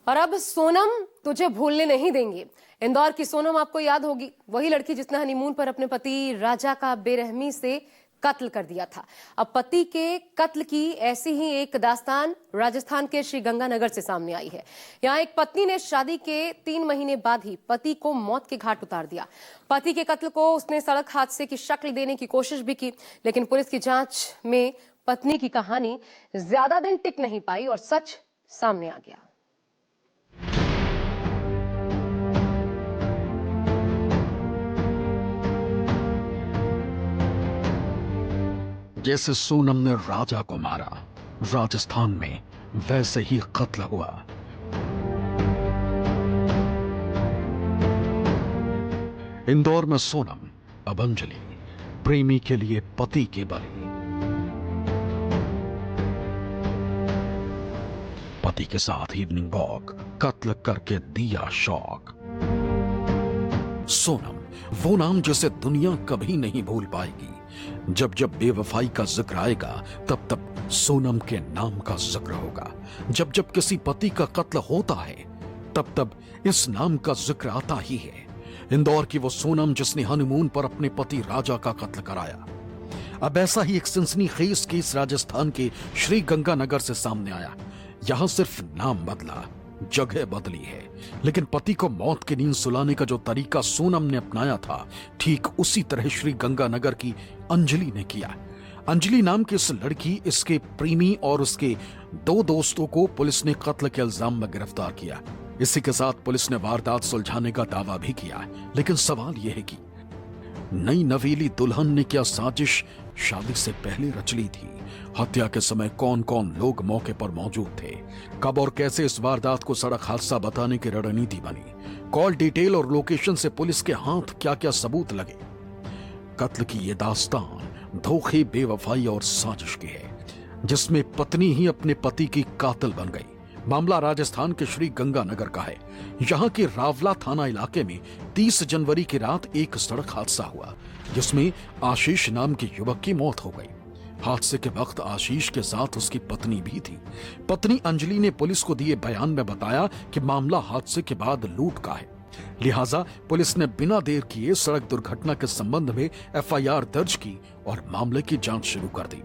और अब सोनम तुझे भूलने नहीं देंगे। इंदौर की सोनम आपको याद होगी, वही लड़की जिसने हनीमून पर अपने पति राजा का बेरहमी से कत्ल कर दिया था। अब पति के कत्ल की ऐसी ही एक दास्तान राजस्थान के श्रीगंगानगर से सामने आई है। यहाँ एक पत्नी ने शादी के 3 महीने बाद ही पति को मौत के घाट उतार दिया। पति के कत्ल को उसने सड़क हादसे की शक्ल देने की कोशिश भी की, लेकिन पुलिस की जांच में पत्नी की कहानी ज्यादा दिन टिक नहीं पाई और सच सामने आ गया। जैसे सोनम ने राजा को मारा, राजस्थान में वैसे ही कत्ल हुआ। इंदौर में सोनम, अब अंजलि, प्रेमी के लिए पति के बलि। पति के साथ इवनिंग वॉक, कत्ल करके दिया शॉक। सोनम, वो नाम जिसे दुनिया कभी नहीं भूल पाएगी। जब जब बेवफाई का जिक्र आएगा, तब तब सोनम के नाम का जिक्र होगा। जब जब किसी पति का कत्ल होता है, तब तब इस नाम का जिक्र आता ही है। इंदौर की वो सोनम जिसने हनीमून पर अपने पति राजा का कत्ल कराया। अब ऐसा ही एक सनसनीखेज केस राजस्थान के श्रीगंगानगर से सामने आया। यहां सिर्फ नाम बदला, जगह बदली है, लेकिन पति को मौत की नींद सुलाने का जो तरीका सोनम ने अपनाया था, ठीक उसी तरह श्रीगंगानगर की अंजलि ने किया। अंजलि नाम की इस लड़की, इसके प्रेमी और उसके 2 दोस्तों को पुलिस ने कत्ल के इल्जाम में गिरफ्तार किया। इसी के साथ पुलिस ने वारदात सुलझाने का दावा भी किया। लेकिन सवाल यह है कि नई नवेली दुल्हन ने क्या साजिश शादी से पहले रच ली थी? हत्या के समय कौन कौन लोग मौके पर मौजूद थे? कब और कैसे इस वारदात को सड़क हादसा बताने की रणनीति बनी? कॉल डिटेल और लोकेशन से पुलिस के हाथ क्या क्या सबूत लगे? कत्ल की यह दास्तान धोखे, बेवफाई और साजिश की है, जिसमें पत्नी ही अपने पति की कातिल बन गई। मामला राजस्थान के श्रीगंगानगर का है। यहाँ के रावला थाना इलाके में 30 जनवरी की रात एक सड़क हादसा हुआ, जिसमें आशीष नाम के युवक की मौत हो गई। हादसे के वक्त आशीष के साथ उसकी पत्नी भी थी। पत्नी अंजलि ने पुलिस को दिए बयान में बताया कि मामला हादसे के बाद लूट का है, लिहाजा पुलिस ने बिना देर किए सड़क दुर्घटना के संबंध में एफआईआर दर्ज की और मामले की जांच शुरू कर दी।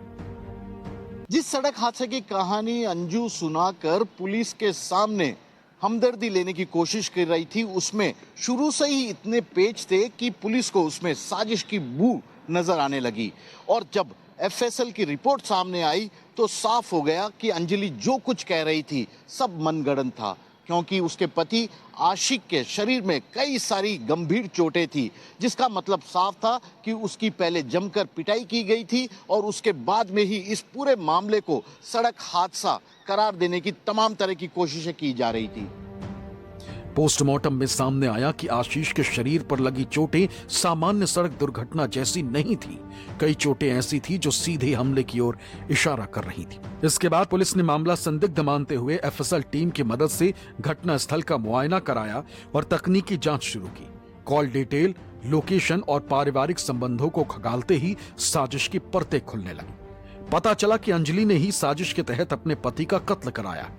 जिस सड़क हादसे की कहानी अंजू सुनाकर पुलिस के सामने हमदर्दी लेने की कोशिश कर रही थी, उसमें शुरू से ही इतने पेच थे कि पुलिस को उसमें साजिश की बू नजर आने लगी। और जब एफएसएल की रिपोर्ट सामने आई तो साफ हो गया कि अंजलि जो कुछ कह रही थी सब मनगढ़ंत था, क्योंकि उसके पति आशिक के शरीर में कई सारी गंभीर चोटें थी, जिसका मतलब साफ था कि उसकी पहले जमकर पिटाई की गई थी और उसके बाद में ही इस पूरे मामले को सड़क हादसा करार देने की तमाम तरह की कोशिशें की जा रही थी। पोस्टमार्टम में सामने आया कि आशीष के शरीर पर लगी चोटें सामान्य सड़क दुर्घटना जैसी नहीं थी। कई चोटें ऐसी थी जो सीधे हमले की ओर इशारा कर रही थी। इसके बाद पुलिस ने मामला संदिग्ध मानते हुए एफएसएल टीम की मदद से घटना स्थल का मुआयना कराया और तकनीकी जांच शुरू की। कॉल डिटेल, लोकेशन और पारिवारिक संबंधों को खंगालते ही साजिश की परतें खुलने लगी। पता चला कि अंजलि ने ही साजिश के तहत अपने पति का कत्ल कराया।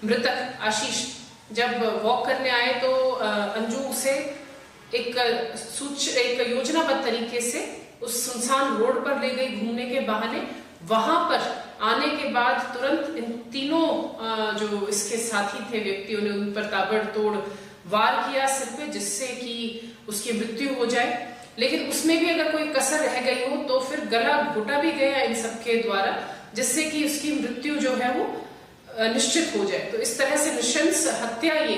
मृतक आशीष जब वॉक करने आए तो अंजू से एक योजनाबद्ध तरीके से उस सुनसान रोड पर ले गई घूमने के बहाने। वहां पर आने के बाद तुरंत इन तीनों जो इसके साथी थे व्यक्तियों ने उन पर ताबड़तोड़ वार किया सिर पे, जिससे कि उसकी मृत्यु हो जाए। लेकिन उसमें भी अगर कोई कसर रह गई हो तो फिर गला घोटा भी गया इन सबके द्वारा, जिससे कि उसकी मृत्यु जो है वो निश्चित हो जाए। तो इस तरह से नृशंस हत्या ये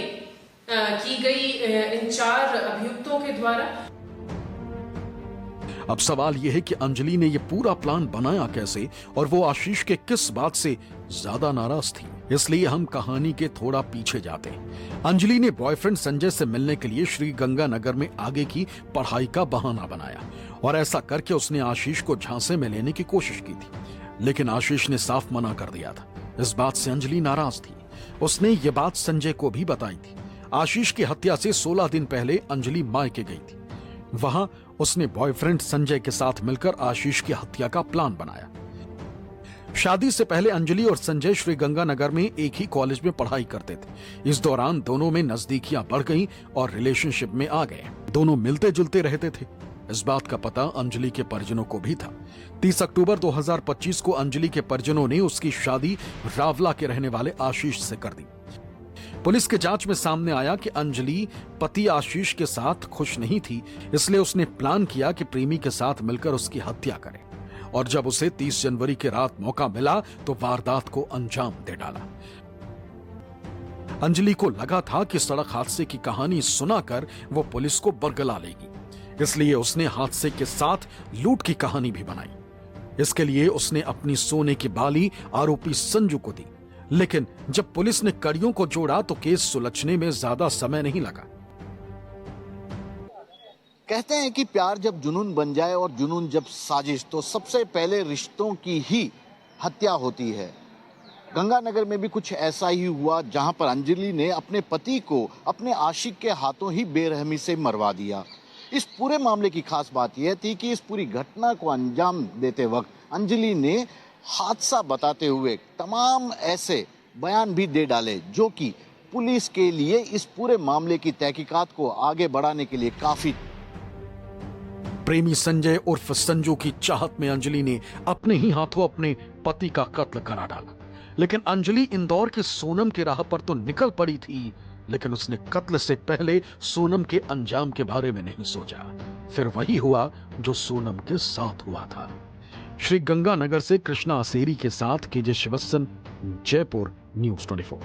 की गई इन 4 अभियुक्तों के द्वारा। अब सवाल यह है कि अंजलि ने यह पूरा प्लान बनाया कैसे और वो आशीष के किस बात से ज्यादा नाराज थी। इसलिए हम कहानी के थोड़ा पीछे जाते हैं। अंजलि ने बॉयफ्रेंड संजय से मिलने के लिए श्रीगंगानगर में आगे की पढ़ाई का बहाना बनाया और ऐसा करके उसने आशीष को झांसे में लेने की कोशिश की थी, लेकिन आशीष ने साफ मना कर दिया था। इस बात से अंजलि नाराज थी। उसने ये बात संजय को भी बताई थी। आशीष की हत्या से 16 दिन पहले अंजलि मायके गई थी। वहां उसने बॉयफ्रेंड संजय के साथ मिलकर आशीष की हत्या का प्लान बनाया। शादी से पहले अंजलि और संजय श्रीगंगानगर में एक ही कॉलेज में पढ़ाई करते थे। इस दौरान दोनों में नजदीकियां बढ़ गईं और रिलेशनशिप में आ गए। दोनों मिलते जुलते रहते थे। इस बात का पता अंजलि के परिजनों को भी था। 30 अक्टूबर 2025 को अंजलि के परिजनों ने उसकी शादी रावला के रहने वाले आशीष से कर दी। पुलिस के जांच में सामने आया कि अंजलि पति आशीष के साथ खुश नहीं थी, इसलिए उसने प्लान किया कि प्रेमी के साथ मिलकर उसकी हत्या करे और जब उसे 30 जनवरी की रात मौका मिला तो वारदात को अंजाम दे डाला। अंजलि को लगा था कि सड़क हादसे की कहानी सुनाकर वो पुलिस को बरगला लेगी, इसलिए उसने हादसे के साथ लूट की कहानी भी बनाई। इसके लिए उसने अपनी सोने की बाली आरोपी संजू को दी, लेकिन जब पुलिस ने कड़ियों को जोड़ा तो केस सुलझने में ज्यादा समय नहीं लगा। कहते हैं कि प्यार जब जुनून बन जाए और जुनून जब साजिश, तो सबसे पहले रिश्तों की ही हत्या होती है। गंगानगर में भी कुछ ऐसा ही हुआ, जहां पर अंजलि ने अपने पति को अपने आशिक के हाथों ही बेरहमी से मरवा दिया। इस पूरे मामले की खास बात यह थी कि इस पूरी घटना को अंजाम देते वक्त अंजलि ने हादसा बताते हुए तमाम ऐसे बयान भी दे डाले जो कि पुलिस के लिए इस पूरे मामले की तहकीकात को आगे बढ़ाने के लिए काफी। प्रेमी संजय उर्फ संजू की चाहत में अंजलि ने अपने ही हाथों अपने पति का कत्ल करा डाला। लेकिन अंजलि इंदौर के सोनम की राह पर तो निकल पड़ी थी, लेकिन उसने कत्ल से पहले सोनम के अंजाम के बारे में नहीं सोचा। फिर वही हुआ जो सोनम के साथ हुआ था। श्री गंगानगर से कृष्णा असेरी के साथ केजे शिवस्सन, जयपुर, न्यूज़ 24।